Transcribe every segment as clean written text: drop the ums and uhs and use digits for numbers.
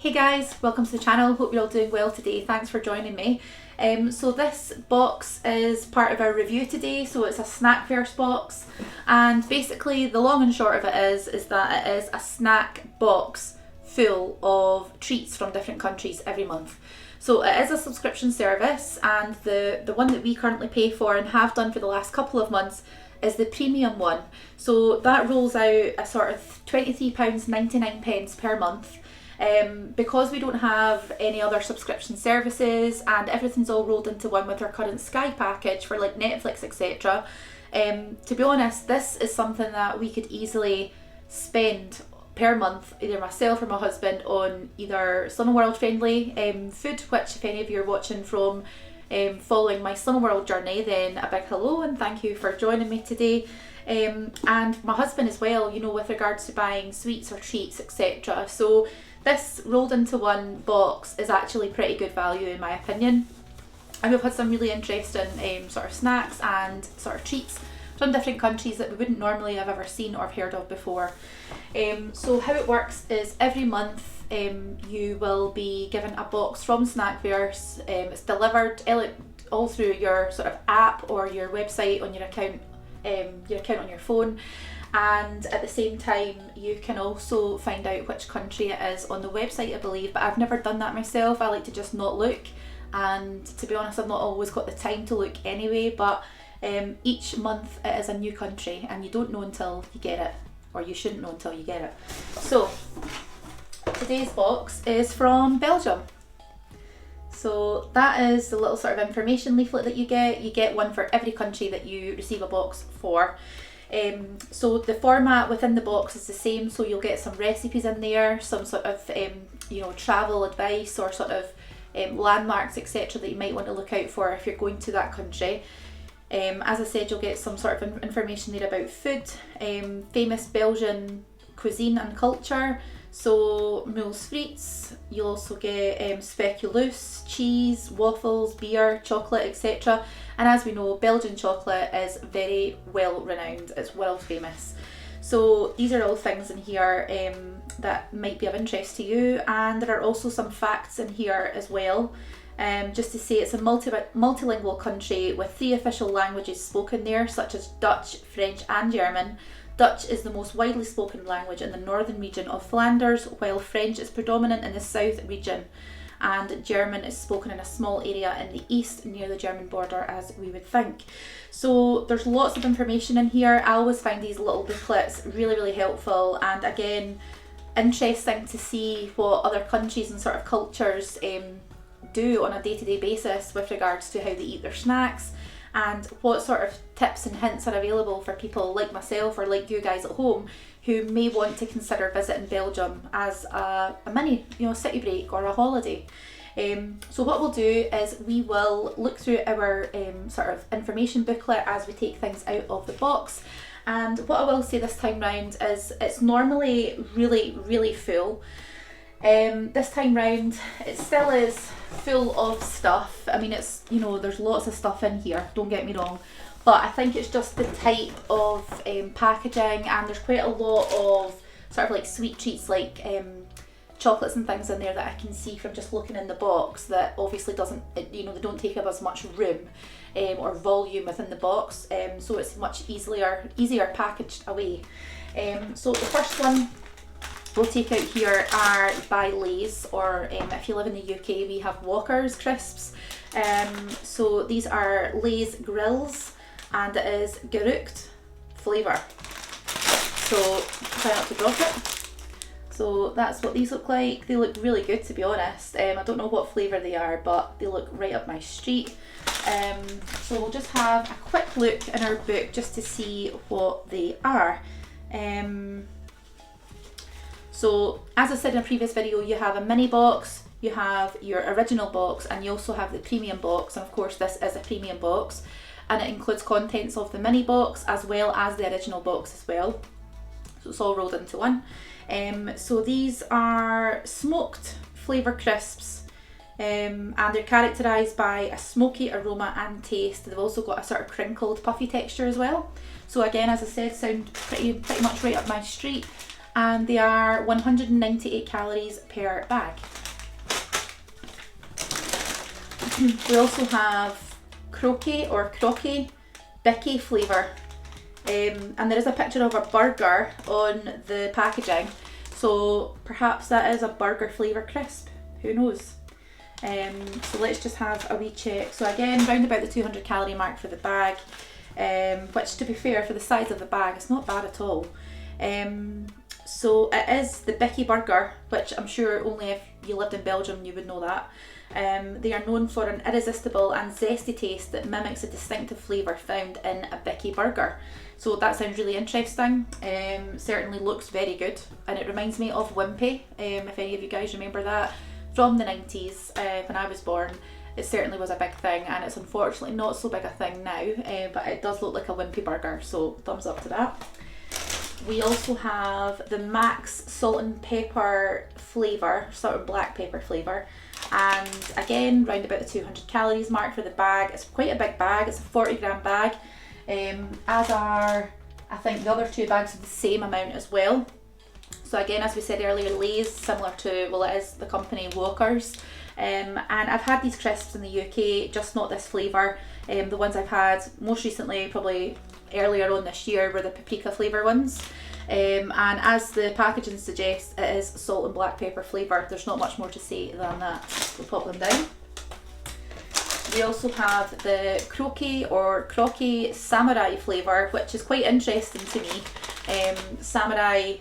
Hey guys, welcome to the channel. Hope you're all doing well today. Thanks for joining me. So this box is part of our review today. So it's a snack verse box, and basically the long and short of it is that it is a snack box full of treats from different countries every month. So it is a subscription service, and the one that we currently pay for and have done for the last couple of months is the premium one. So that rolls out a sort of £23.99 per month. Because we don't have any other subscription services and everything's all rolled into one with our current Sky package for like Netflix, etc. To be honest, this is something that we could easily spend per month, either myself or my husband, on either Slimming World friendly food, which if any of you are watching from following my Slimming World journey, then a big hello and thank you for joining me today. And my husband as well, you know, with regards to buying sweets or treats, etc. So this rolled into one box is actually pretty good value in my opinion. And we've had some really interesting sort of snacks and sort of treats from different countries that we wouldn't normally have ever seen or heard of before. So how it works is every month you will be given a box from Snackverse. It's delivered all through your sort of app or your website on your account on your phone. And at the same time you can also find out which country it is on the website, I believe, but I've never done that myself. I like to just not look, and to be honest I've not always got the time to look anyway, but each month it is a new country and you don't know until you get it, or you shouldn't know until you get it. So today's box is from Belgium. So that is the little sort of information leaflet that you get. You get one for every country that you receive a box for. So the format within the box is the same, so you'll get some recipes in there, some sort of travel advice or sort of landmarks, etc. that you might want to look out for if you're going to that country. As I said, you'll get some sort of information there about food, famous Belgian cuisine and culture, so moules frites. You'll also get speculoos, cheese, waffles, beer, chocolate, etc. And as we know, Belgian chocolate is very well renowned, it's world famous. So these are all things in here that might be of interest to you, and there are also some facts in here as well. Just to say, it's a multilingual country with 3 official languages spoken there, such as Dutch, French and German. Dutch is the most widely spoken language in the northern region of Flanders, while French is predominant in the south region, and German is spoken in a small area in the east near the German border, as we would think. So there's lots of information in here. I always find these little booklets really helpful, and again interesting to see what other countries and sort of cultures do on a day-to-day basis with regards to how they eat their snacks, and what sort of tips and hints are available for people like myself or like you guys at home who may want to consider visiting Belgium as a mini city break or a holiday. So what we'll do is we will look through our sort of information booklet as we take things out of the box. And what I will say this time round is it's normally really full. This time round it still is full of stuff. I mean, it's, there's lots of stuff in here, don't get me wrong, but I think it's just the type of packaging, and there's quite a lot of sort of like sweet treats, like chocolates and things in there that I can see from just looking in the box that obviously they don't take up as much room or volume within the box, so it's much easier packaged away. So the first one we'll take out here are by Lay's, or if you live in the UK we have Walker's crisps. So these are Lay's grills, and it is gerucht flavour, so try not to drop it. So that's what these look like. They look really good, to be honest. I don't know what flavour they are, but they look right up my street. So we'll just have a quick look in our book just to see what they are. So as I said in a previous video, you have a mini box, you have your original box, and you also have the premium box, and of course this is a premium box, and it includes contents of the mini box as well as the original box as well. So it's all rolled into one. So these are smoked flavour crisps, and they're characterised by a smoky aroma and taste. They've also got a sort of crinkled puffy texture as well. So again, as I said, sound pretty much right up my street. and they are 198 calories per bag. We also have croquet or croquet Bicky flavour, and there is a picture of a burger on the packaging, so perhaps that is a burger flavour crisp, who knows. So let's just have a wee check. So again, round about the 200 calorie mark for the bag, which, to be fair, for the size of the bag, it's not bad at all. So it is the Bicky burger, which I'm sure only if you lived in Belgium you would know that. They are known for an irresistible and zesty taste that mimics a distinctive flavour found in a Bicky burger. So that sounds really interesting. Certainly looks very good, and it reminds me of Wimpy, if any of you guys remember that from the 90s when I was born. It certainly was a big thing, and it's unfortunately not so big a thing now, but it does look like a Wimpy burger, so thumbs up to that. We also have the Max salt and pepper flavour, salt and black pepper flavour, and again round about the 200 calories mark for the bag. It's quite a big bag, it's a 40 gram bag, as are I think the other two bags of the same amount as well. So again, as we said earlier, Lay's, similar to, well, it is the company Walker's, and I've had these crisps in the UK, just not this flavour. The ones I've had most recently, probably earlier on this year, were the paprika flavour ones, and as the packaging suggests, it is salt and black pepper flavour. There's not much more to say than that. We'll pop them down. We also have the croquet or croquet samurai flavour, which is quite interesting to me. Samurai,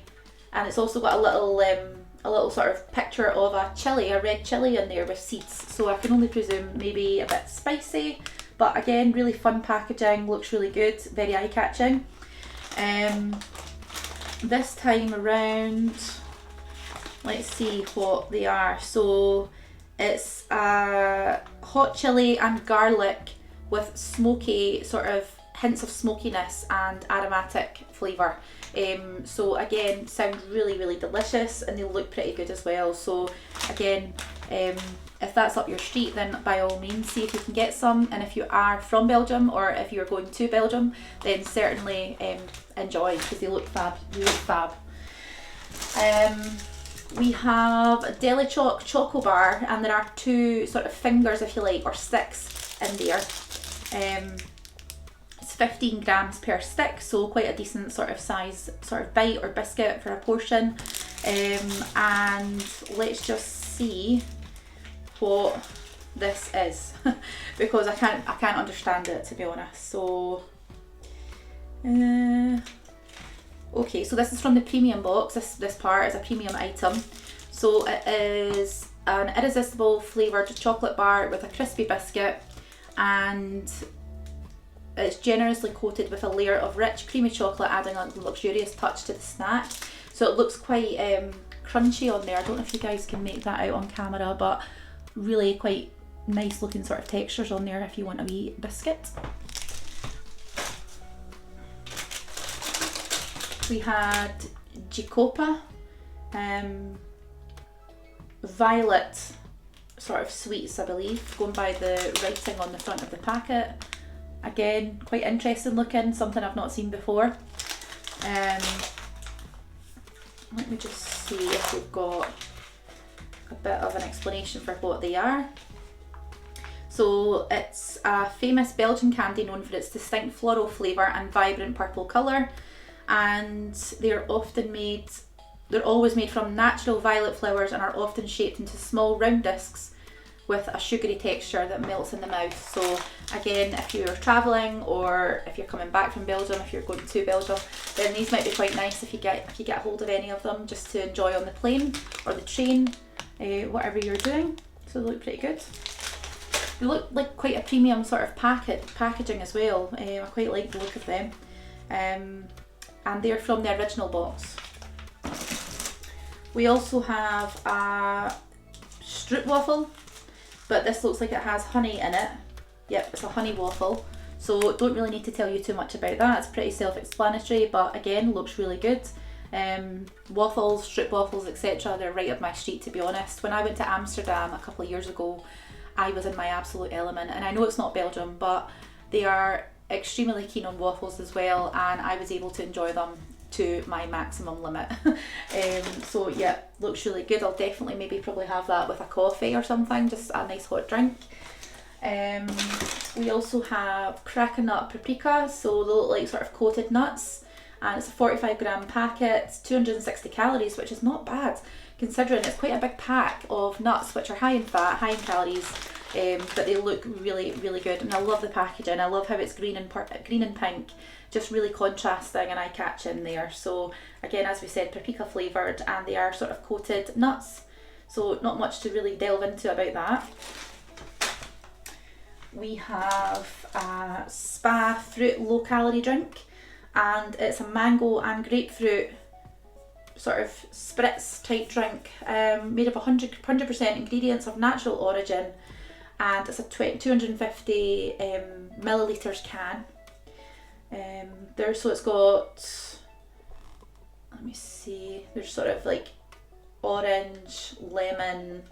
and it's also got a little sort of picture of a chilli, a red chilli in there with seeds, so I can only presume maybe a bit spicy, but again, really fun packaging, looks really good, very eye-catching. This time around, let's see what they are. So it's a hot chilli and garlic with smoky, sort of hints of smokiness and aromatic flavour. So again, sound really, really delicious, and they look pretty good as well. So again, if that's up your street, then by all means see if you can get some, and if you are from Belgium or if you're going to Belgium, then certainly enjoy, because they look fab. We have a Deli Choc Choco Bar, and there are two sort of fingers, if you like, or sticks in there. It's 15 grams per stick, so quite a decent sort of size sort of bite or biscuit for a portion. And let's just see what this is because I can't understand it, to be honest. So okay, so this is from the premium box. This part is a premium item. So it is an irresistible flavoured chocolate bar with a crispy biscuit, and it's generously coated with a layer of rich creamy chocolate, adding a luxurious touch to the snack. So it looks quite crunchy on there. I don't know if you guys can make that out on camera, but really quite nice looking sort of textures on there if you want a wee biscuit. We had Jacopa, violet sort of sweets, I believe, going by the writing on the front of the packet. Again, quite interesting looking, something I've not seen before. Let me just see if we've got a bit of an explanation for what they are. So it's a famous Belgian candy known for its distinct floral flavour and vibrant purple colour, and they're always made from natural violet flowers and are often shaped into small round discs with a sugary texture that melts in the mouth. So again, if you're travelling or if you're coming back from Belgium, if you're going to Belgium, then these might be quite nice if you get a hold of any of them, just to enjoy on the plane or the train, whatever you're doing. So they look pretty good. They look like quite a premium sort of packaging as well. I quite like the look of them. And they're from the original box. We also have a stroopwafel, but this looks like it has honey in it. Yep, it's a honey waffle. So don't really need to tell you too much about that. It's pretty self-explanatory, but again, looks really good. Waffles, stroopwafels, etc. They're right up my street, to be honest. When I went to Amsterdam a couple of years ago, I was in my absolute element, and I know it's not Belgium, but they are extremely keen on waffles as well, and I was able to enjoy them to my maximum limit. So yeah, looks really good. I'll definitely probably have that with a coffee or something, just a nice hot drink. We also have cracker nut paprika, so they look like sort of coated nuts, and it's a 45 gram packet, 260 calories, which is not bad considering it's quite a big pack of nuts which are high in fat, high in calories, but they look really, really good. And I love the packaging. I love how it's green and pink, just really contrasting and eye-catching there. So again, as we said, paprika flavoured, and they are sort of coated nuts, so not much to really delve into about that. We have a Spa fruit low calorie drink, and it's a mango and grapefruit sort of spritz type drink, made of 100% ingredients of natural origin, and it's a 250 millilitres can. So it's got, let me see, there's sort of like orange, lemon,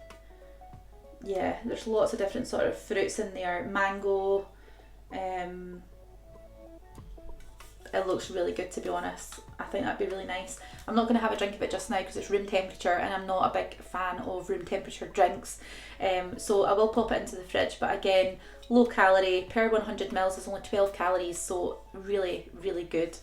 yeah, there's lots of different sort of fruits in there, mango. It looks really good, to be honest. I think that'd be really nice. I'm not going to have a drink of it just now because it's room temperature, and I'm not a big fan of room temperature drinks. So I will pop it into the fridge, but again, low calorie, per 100 mils is only 12 calories, so really, really good.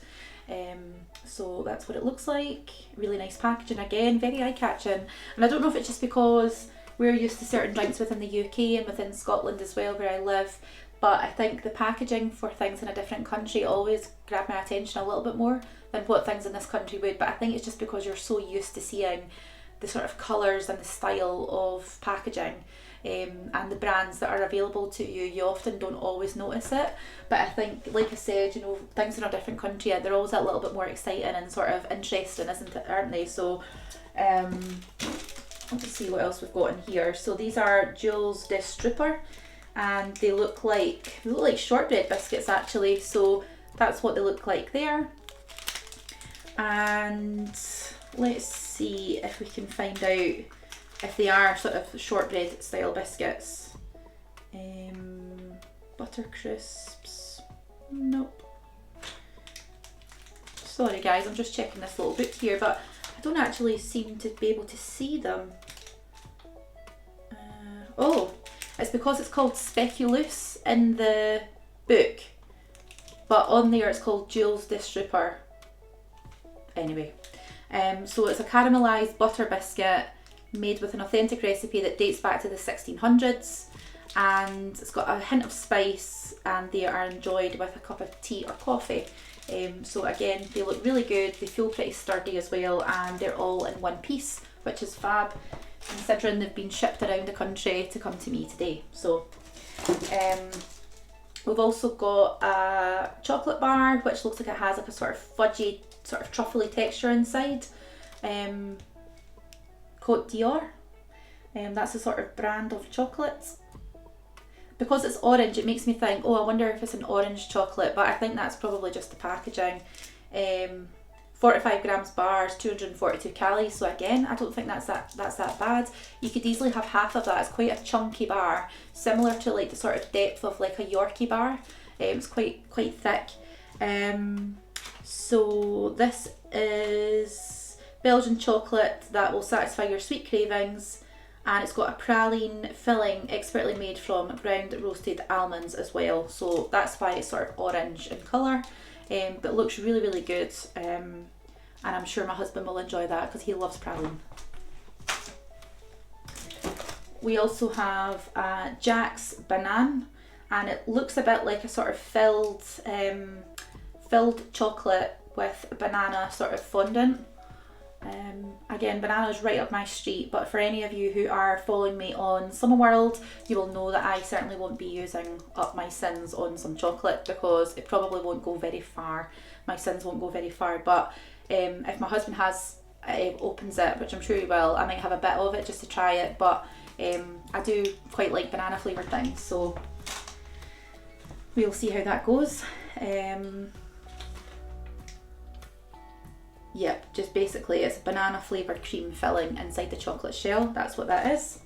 So that's what it looks like. Really nice packaging, again, very eye-catching. And I don't know if it's just because we're used to certain drinks within the UK and within Scotland as well, where I live, but I think the packaging for things in a different country always grab my attention a little bit more than what things in this country would. But I think it's just because you're so used to seeing the sort of colours and the style of packaging, and the brands that are available to you, you often don't always notice it. But I think, like I said, you know, things in a different country, they're always a little bit more exciting and sort of interesting, aren't they? So let's see what else we've got in here. So these are Jules de Strooper, and they look like shortbread biscuits actually, so that's what they look like there. And let's see if we can find out if they are sort of shortbread style biscuits. Butter crisps, nope. Sorry guys, I'm just checking this little book here, but I don't actually seem to be able to see them. Oh, it's because it's called Speculous in the book, but on there it's called Jules de Strooper. Anyway, so it's a caramelised butter biscuit made with an authentic recipe that dates back to the 1600s, and it's got a hint of spice, and they are enjoyed with a cup of tea or coffee. So again, they look really good, they feel pretty sturdy as well, and they're all in one piece, which is fab, considering they've been shipped around the country to come to me today. So we've also got a chocolate bar, which looks like it has like a sort of fudgy, sort of truffly texture inside. Côte d'Or, that's a sort of brand of chocolates. Because it's orange, it makes me think, oh, I wonder if it's an orange chocolate, but I think that's probably just the packaging. 45 grams bars, 242 calories, so again, I don't think that's that bad. You could easily have half of that. It's quite a chunky bar, similar to like the sort of depth of like a Yorkie bar. It's quite thick. So this is Belgian chocolate that will satisfy your sweet cravings, and it's got a praline filling expertly made from ground roasted almonds as well, so that's why it's sort of orange in colour, but it looks really, really good, and I'm sure my husband will enjoy that because he loves praline. We also have Jack's Banane, and it looks a bit like a sort of filled chocolate with banana sort of fondant. Again, banana is right up my street, but for any of you who are following me on Summer World, you will know that I certainly won't be using up my sins on some chocolate, because it probably won't go very far. My sins won't go very far, but if my husband opens it, which I'm sure he will, I might have a bit of it just to try it, but I do quite like banana flavoured things, so we'll see how that goes. Yep, just basically it's banana flavoured cream filling inside the chocolate shell. That's what that is.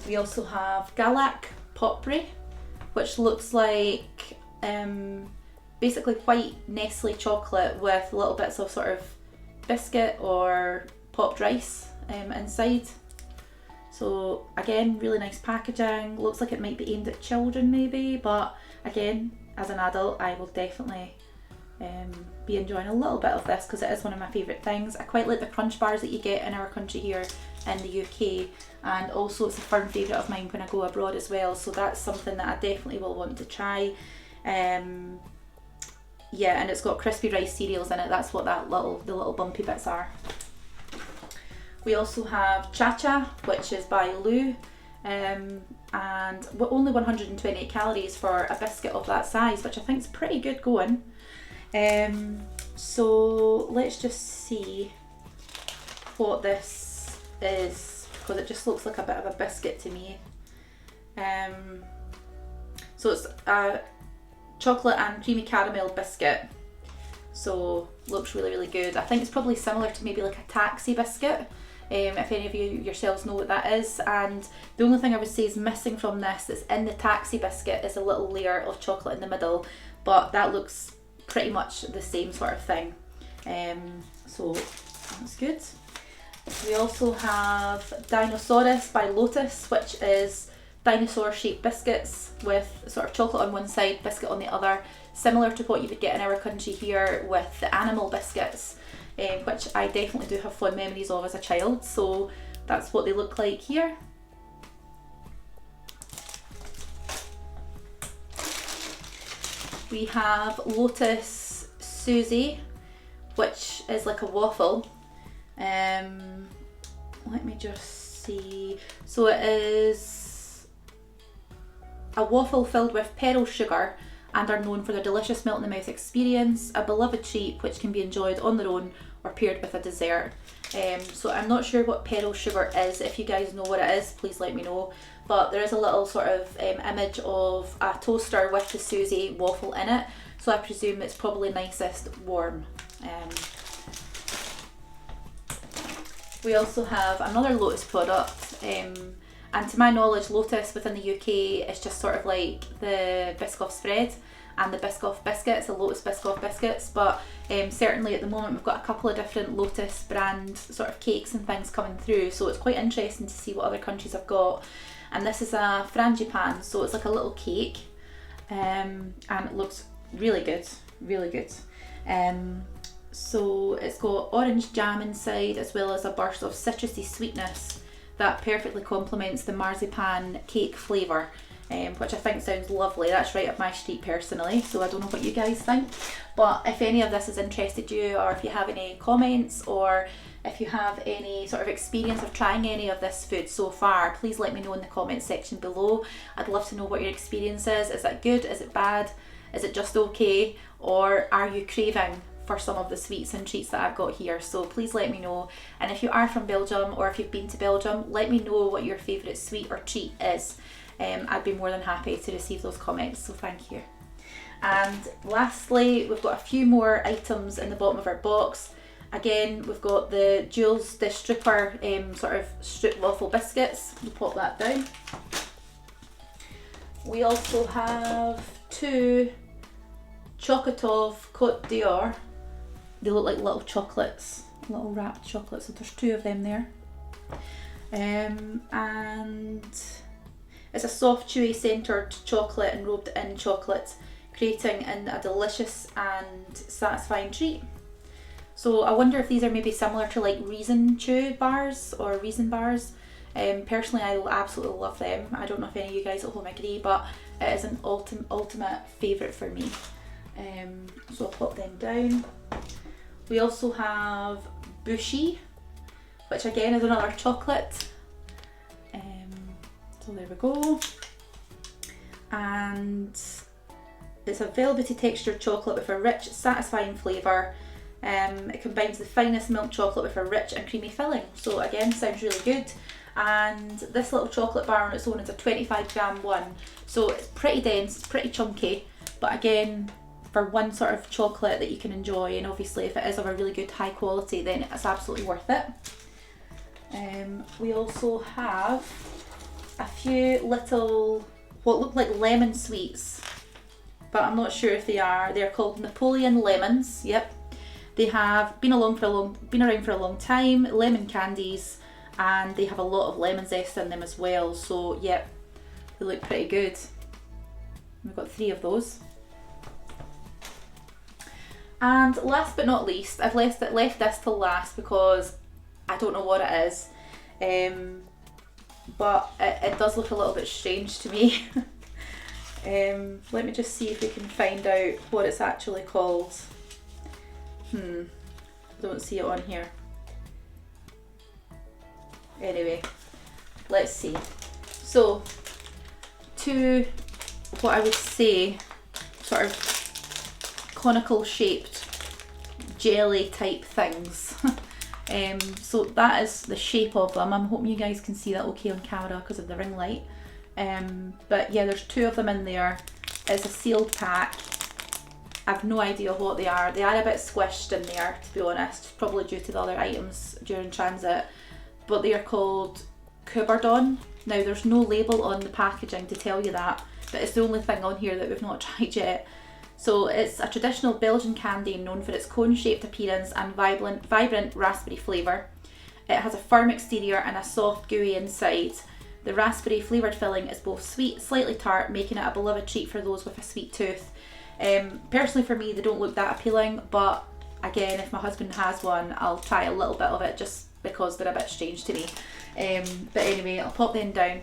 We also have Galac Potpourri, which looks like basically white Nestle chocolate with little bits of sort of biscuit or popped rice inside. So again, really nice packaging. Looks like it might be aimed at children maybe, but again, as an adult, I will definitely be enjoying a little bit of this because it is one of my favourite things. I quite like the crunch bars that you get in our country here in the UK, and also it's a firm favourite of mine when I go abroad as well, so that's something that I definitely will want to try. Yeah, and it's got crispy rice cereals in it. That's what the little bumpy bits are. We also have Cha-Cha, which is by Lou, and only 128 calories for a biscuit of that size, which I think is pretty good going. So let's just see what this is, because it just looks like a bit of a biscuit to me. So it's a chocolate and creamy caramel biscuit, so looks really, really good. I think it's probably similar to maybe like a taxi biscuit, if any of you yourselves know what that is. And the only thing I would say is missing from this that's in the taxi biscuit is a little layer of chocolate in the middle, but that looks pretty much the same sort of thing. So that's good. We also have Dinosaur by Lotus, which is dinosaur shaped biscuits with sort of chocolate on one side, biscuit on the other, similar to what you would get in our country here with the animal biscuits, which I definitely do have fond memories of as a child. So that's what they look like here. We have Lotus Susie, which is like a waffle. Let me just see. So it is a waffle filled with pearl sugar and are known for their delicious melt in the mouth experience, a beloved treat which can be enjoyed on their own or paired with a dessert. So I'm not sure what pearl sugar is. If you guys know what it is, please let me know. But there is a little sort of image of a toaster with the Susie waffle in it, so I presume it's probably nicest warm. We also have another Lotus product, and to my knowledge Lotus within the UK is just sort of like the Biscoff spread and the Biscoff biscuits, the Lotus Biscoff biscuits, but certainly at the moment we've got a couple of different Lotus brand sort of cakes and things coming through, so it's quite interesting to see what other countries have got. And this is a frangipan, so it's like a little cake, and it looks really good, really good. So it's got orange jam inside as well as a burst of citrusy sweetness that perfectly complements the marzipan cake flavour, which I think sounds lovely. That's right up my street personally, so I don't know what you guys think, but if any of this has interested you, or if you have any comments, or if you have any sort of experience of trying any of this food so far, please let me know in the comment section below. I'd love to know what your experience is. Is it good? Is it bad? Is it just okay? Or are you craving for some of the sweets and treats that I've got here? So please let me know. And if you are from Belgium, or if you've been to Belgium, let me know what your favourite sweet or treat is. I'd be more than happy to receive those comments, so thank you. And lastly, we've got a few more items in the bottom of our box. Again, we've got the Jules the Stripper sort of strip waffle biscuits. We'll pop that down. We also have two Chocotov Côte d'Or. They look like little chocolates, little wrapped chocolates, so there's two of them there. And it's a soft, chewy, centred chocolate enrobed in chocolate, creating a delicious and satisfying treat. So I wonder if these are maybe similar to like Reason Chew bars or Reason bars. Personally, I absolutely love them. I don't know if any of you guys at home agree, but it is an ultimate favourite for me. So I'll pop them down. We also have Bushy, which again is another chocolate. So there we go. And it's a velvety textured chocolate with a rich, satisfying flavour. It combines the finest milk chocolate with a rich and creamy filling. So again, sounds really good. And this little chocolate bar on its own is a 25 gram one. So it's pretty dense, it's pretty chunky, but again, for one sort of chocolate that you can enjoy, and obviously if it is of a really good high quality, then it's absolutely worth it. We also have a few little, what look like lemon sweets, but I'm not sure if they are. They're called Napoleon lemons, yep. They have been around for a long time, lemon candies, and they have a lot of lemon zest in them as well. So yep, they look pretty good. We've got 3 of those. And last but not least, I've left this till last because I don't know what it is, but it does look a little bit strange to me. Let me just see if we can find out what it's actually called. I don't see it on here. Anyway, let's see. So, 2, what I would say, sort of conical shaped jelly type things. So that is the shape of them. I'm hoping you guys can see that okay on camera because of the ring light. But yeah, there's 2 of them in there. It's a sealed pack. I've no idea what they are. They are a bit squished in there, to be honest, probably due to the other items during transit. But they are called Cubardon. Now there's no label on the packaging to tell you that, but it's the only thing on here that we've not tried yet. So it's a traditional Belgian candy known for its cone-shaped appearance and vibrant raspberry flavour. It has a firm exterior and a soft, gooey inside. The raspberry flavoured filling is both sweet, slightly tart, making it a beloved treat for those with a sweet tooth. Personally for me, they don't look that appealing, but again, if my husband has one, I'll try a little bit of it just because they're a bit strange to me. But anyway, I'll pop them down,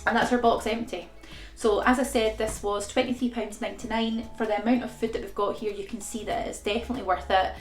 and that's our box empty. So as I said, this was £23.99. For the amount of food that we've got here, you can see that it's definitely worth it.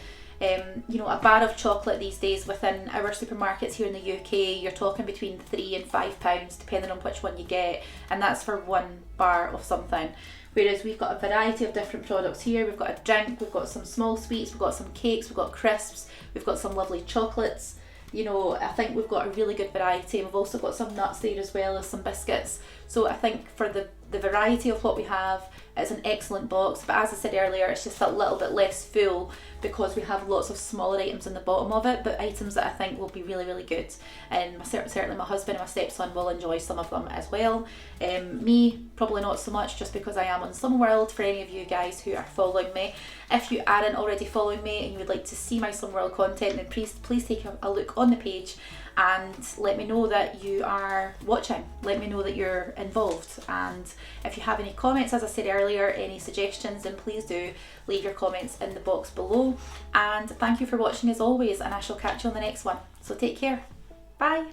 You know, a bar of chocolate these days within our supermarkets here in the UK, you're talking between £3 and £5 depending on which one you get, and that's for 1 bar of something. Whereas we've got a variety of different products here. We've got a drink, we've got some small sweets, we've got some cakes, we've got crisps, we've got some lovely chocolates. You know, I think we've got a really good variety. We've also got some nuts there as well as some biscuits. So I think for the variety of what we have, it's an excellent box. But as I said earlier, it's just a little bit less full because we have lots of smaller items in the bottom of it, but items that I think will be really, really good. And certainly my husband and my stepson will enjoy some of them as well. Me, probably not so much, just because I am on Summer World. For any of you guys who are following me, if you aren't already following me and you would like to see my Summer World content, then please take a look on the page and let me know that you are watching. Let me know that you're involved. And if you have any comments, as I said earlier, any suggestions, then please do leave your comments in the box below. And thank you for watching as always, and I shall catch you on the next one. So take care. Bye.